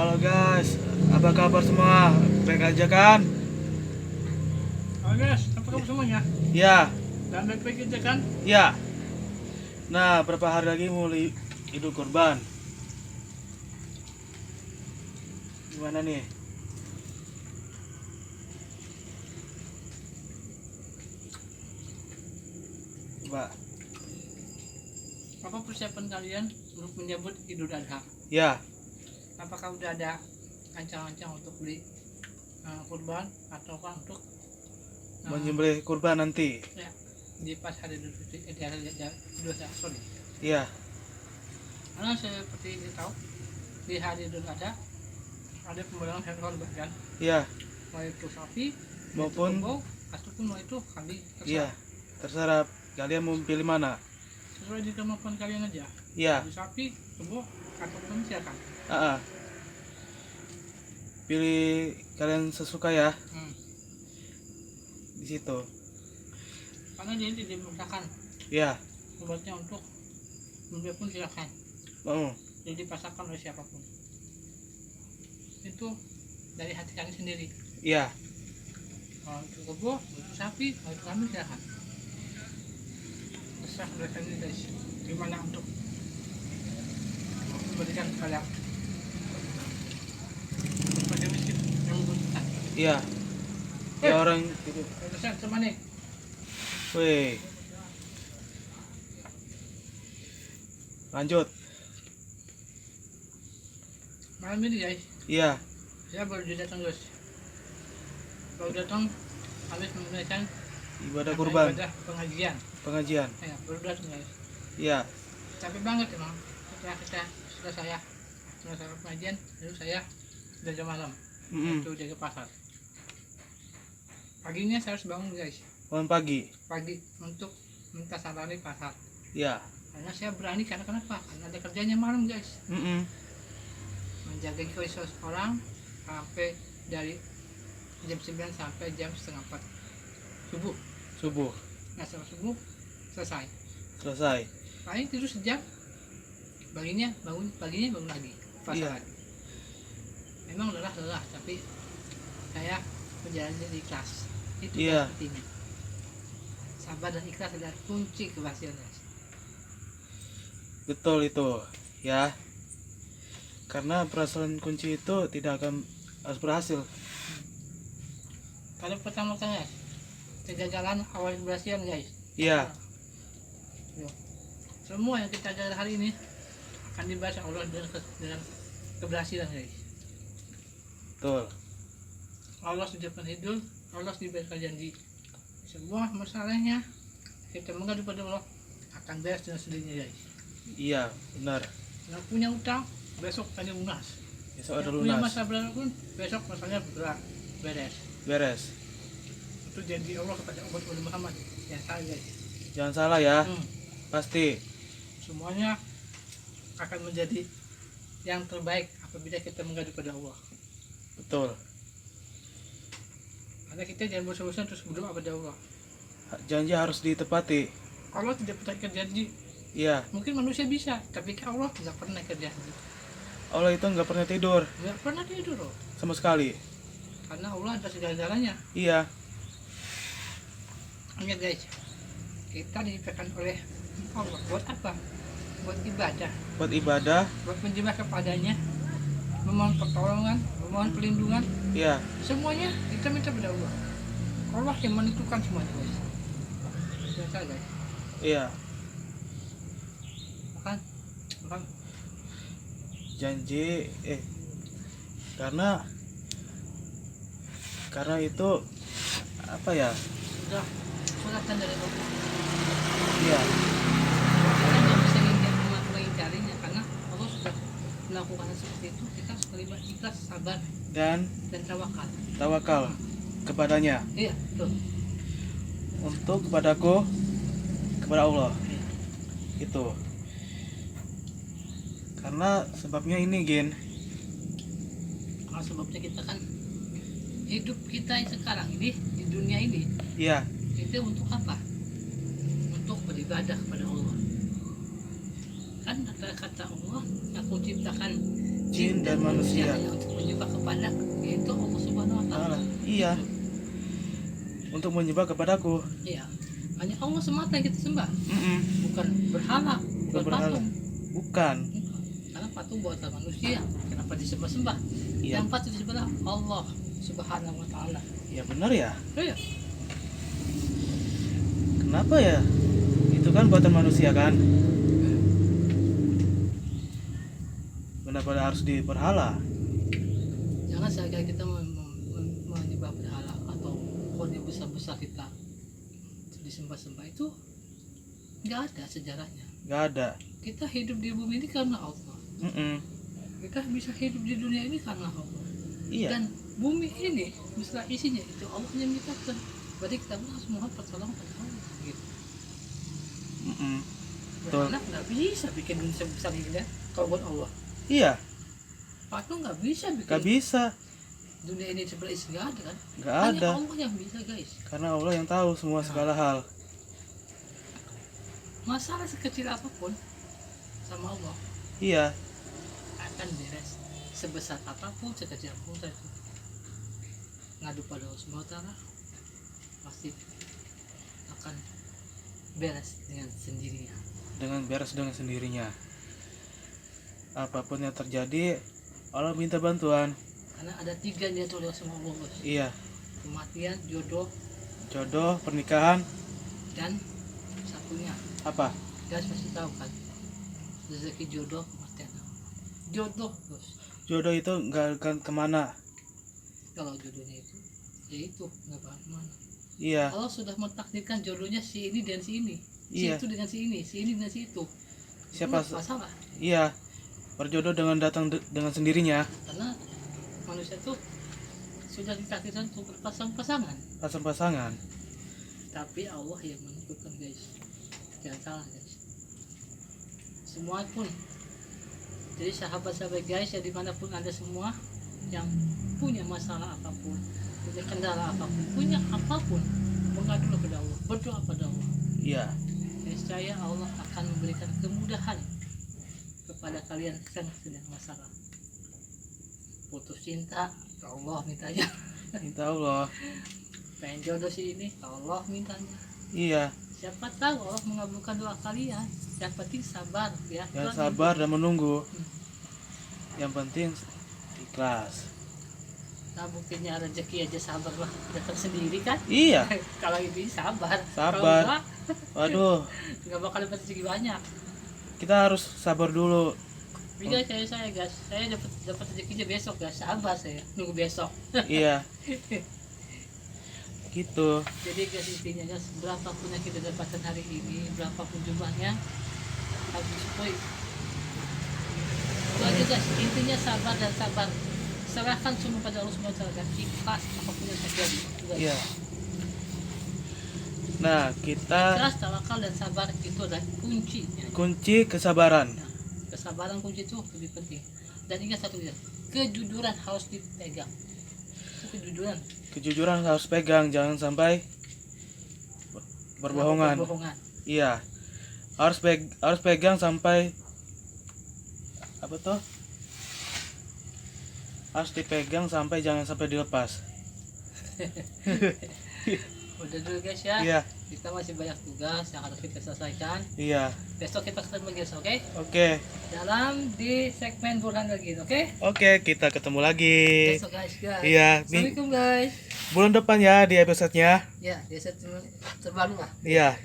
Halo guys, apa kabar semua? Baik aja kan? Halo guys, apa kabar semuanya? Ya, Dan baik-baik aja kan? ya. Nah, berapa hari lagi mulai Idul Kurban? Gimana nih? Coba. Apa persiapan kalian untuk menyambut Idul Adha? Ya, Apakah udah ada ancang-ancang untuk beli kurban ataukah untuk menyembelih kurban nanti. ya, di pas hari Idul Fitri, di hari Idul Adha, sorry. Ya, Karena seperti kita tahu di hari Idul Adha ada pembagian hewan kurban kan, ya, mau itu sapi, maupun kerbau, ataupun mau itu kambing, iya, terserah. terserah kalian mau pilih mana. Sesuai di kemampuan kalian aja. Ya, Mau sapi, kerbau, ataupun silakan. ah, ah. Pilih kalian sesuka ya di situ. Karena dia tidak memaksakan. Ya, Obatnya untuk membeli pun silakan, mau. jadi dipasarkan oleh siapapun. Itu dari hati kalian sendiri. Ya, Kalau itu kebo, itu sapi, kalau itu kambing silakan. Terserah oleh kalian guys. Gimana untuk memberikan kepada miskin yang membutuhkan. iya. Ya orang itu. Terserah sama nih. Wih. Lanjut. Malam ini guys, Iya, saya baru datang guys. Baru datang habis menunaikan ibadah kurban, ibadah pengajian. pengajian. Ya, baru datang guys. Iya, Capek banget emang setelah saya pengajian, lalu saya jaga malam untuk jaga pasar. Paginya saya harus bangun guys, bangun pagi. pagi untuk minta salari pasar. Iya, Karena saya berani, karena kenapa? Karena ada kerjanya malam guys, menjaga kios orang sampai dari jam 9 sampai jam setengah 4 subuh. subuh Nah setelah subuh selesai, selesai. paling tidur sejam, paginya bangun lagi pasar Iya. lagi. Memang lelah, tapi saya menjalani ikhlas. Itu Iya. pentingnya. Sabar dan ikhlas adalah kunci keberhasilan guys. Betul itu, ya. Karena perasaan kunci itu tidak akan harus berhasil. Kalau pertama kali kegagalan awal keberhasilan guys. Iya, Yuk. Semua yang kita jalan hari ini akan dibalas Allah dengan keberhasilan guys. betul. Allah di depan hidup, Allah diberikan janji. Semua masalahnya kita mengadu pada Allah akan beres dengan sendirinya guys. Iya, benar. Yang punya utang besok tadi lunas. Besok ada Yang punya lunas. masalah berat pun besok masalahnya beres. Beres. Itu janji Allah kepada umat Muhammad. Yang salah guys. Jangan salah ya. Hmm. Pasti. Semuanya akan menjadi yang terbaik apabila kita mengadu pada Allah. Betul. Karena kita jangan bosan-bosan terus berdoa pada Allah. Janji harus ditepati. Allah tidak pernah ikat janji. Iya, Mungkin manusia bisa, tapi Allah tidak pernah ikat janji. Allah itu nggak pernah tidur Tidak pernah tidur loh. sama sekali. Karena Allah ada segala-galanya. Iya, Ingat guys, kita diciptakan oleh Allah buat apa? Buat ibadah, buat ibadah. buat menjebak kepadanya, memohon pertolongan, memohon perlindungan. Iya, Semuanya kita minta pada Allah. Allah yang menentukan semuanya guys. Biasa guys. iya. Makan. Janji karena itu apa ya? Sudah suratan dari Allah. Iya, Kita nggak bisa mengingkarinya karena Allah sudah melakukan seperti itu. Kita harus terlibat ikhlas, sabar, dan dan tawakal. tawakal kepadanya. Iya, betul. Untuk kepadaku, kepada Allah. Iya. Itu. Karena sebabnya ini, Gin. Kalau sebabnya kita kan hidup kita sekarang ini di dunia ini Iya, itu untuk apa? Untuk beribadah kepada Allah. Kan kata Allah, aku ciptakan jin dan manusia. hanya untuk menyembah kepada itu Allah Subhanahu wa taala. Iya. Untuk menyembah kepadaku. Iya. Hanya Allah semata yang kita sembah, Mm-mm. bukan berhala, bukan berhala. patung. Bukan. Karena patung buatan manusia, kenapa disembah-sembah? Iya. Yang patut disembah Allah Subhanahu wa taala. Ya benar ya. Iya. Kenapa ya? Itu kan buatan manusia kan. Kenapa harus diberhala? Jangan sekali kita menyembah berhala atau kode besar-besar kita disembah-sembah, itu nggak ada sejarahnya. Nggak ada. Kita hidup di bumi ini karena Allah. Mm-mm. Kita bisa hidup di dunia ini karena Allah. Iya. Dan bumi ini beserta isinya itu Allah yang menciptakan. Berarti kita pun harus mohon pertolongan pada Allah. Gitu. Mm-mm. Betul. Karena nggak bisa bikin dunia sebesar ini kan kalau buat Allah. Iya. Patung nggak bisa bikin Nggak bisa. dunia ini sebelah isi, nggak ada kan? Nggak Hanya ada. Allah yang bisa guys. Karena Allah yang tahu semua segala hal. Masalah sekecil apapun sama Allah Iya. akan beres. Sebesar apapun, sekecil apapun itu ngadu pada Allah Subhanahu wa taala pasti akan beres dengan sendirinya. Dengan beres dengan sendirinya. Apapun yang terjadi, Allah minta bantuan. Karena ada 3 yang diatur oleh semua Allah, bos. Iya. Kematian, jodoh, Jodoh, pernikahan, dan satunya apa? guys pasti tahu kan, rezeki, jodoh, kematian. Jodoh bos, Jodoh itu nggak akan kemana. kalau jodohnya itu ya itu nggak kemana. Iya. Allah sudah mentakdirkan jodohnya si ini dan si ini, Iya. si itu dengan si ini dengan si itu. Siapa? Itu masalah, Iya. Berjodoh dengan datang dengan sendirinya. karena manusia itu sudah ditakdirkan untuk berpasang-pasangan, Pasang-pasangan. tapi Allah yang menentukan guys. Jangan salah guys, semua pun. Jadi sahabat-sahabat guys, ya dimanapun anda semua yang punya masalah apapun, punya kendala apapun, punya apapun, mengadu kepada Allah, berdoa pada Allah. Iya. Niscaya Allah akan memberikan kemudahan kepada kalian yang sedang masalah. Putus cinta, ke Allah mintanya. Minta Allah. Pengen jodoh si ini, ke Allah mintanya. Iya. Siapa tahu Allah mengabulkan doa kalian. Yang penting sabar ya. Yang sabar dan menunggu. Hmm. Yang penting ikhlas. Nah buktinya rezeki aja sabar lah, datang sendiri kan. Iya. Kalau ini sabar. Sabar. Kalau enggak, Waduh. nggak bakal dapat rezeki banyak. Kita harus sabar dulu. Juga kayak saya guys, saya dapat rezekinya besok guys, sabar saya nunggu besok. Iya. Gitu. Jadi guys intinya guys, berapapun yang kita dapatkan hari ini, berapapun jumlahnya, harus disyukuri. Itu aja guys, intinya sabar dan sabar. Serahkan semua pada Allah Subhanahu wa taala dan ikhlas apapun yang terjadi. Itu, guys. Iya. Nah, kita Ikhlas, tawakal dan sabar itu adalah kunci. kunci kesabaran. Nah, kesabaran kunci itu lebih penting. Dan ingat satu guys, kejujuran harus dipegang. Itu kejujuran. Kejujuran harus pegang, jangan sampai berbohongan. Berbohongan. Iya. Harus pegang sampai apa tuh? Harus dipegang sampai jangan sampai dilepas. Udah dulu guys ya. Iya. Kita masih banyak tugas yang harus kita selesaikan. Iya. Besok kita ketemu guys, oke? Oke. Dalam di segmen Burhan lagi, oke? Oke, kita ketemu lagi. Besok guys. Iya, Assalamualaikum guys. bulan depan ya di episode-nya. Ya, biasa terbaru lah. Iya.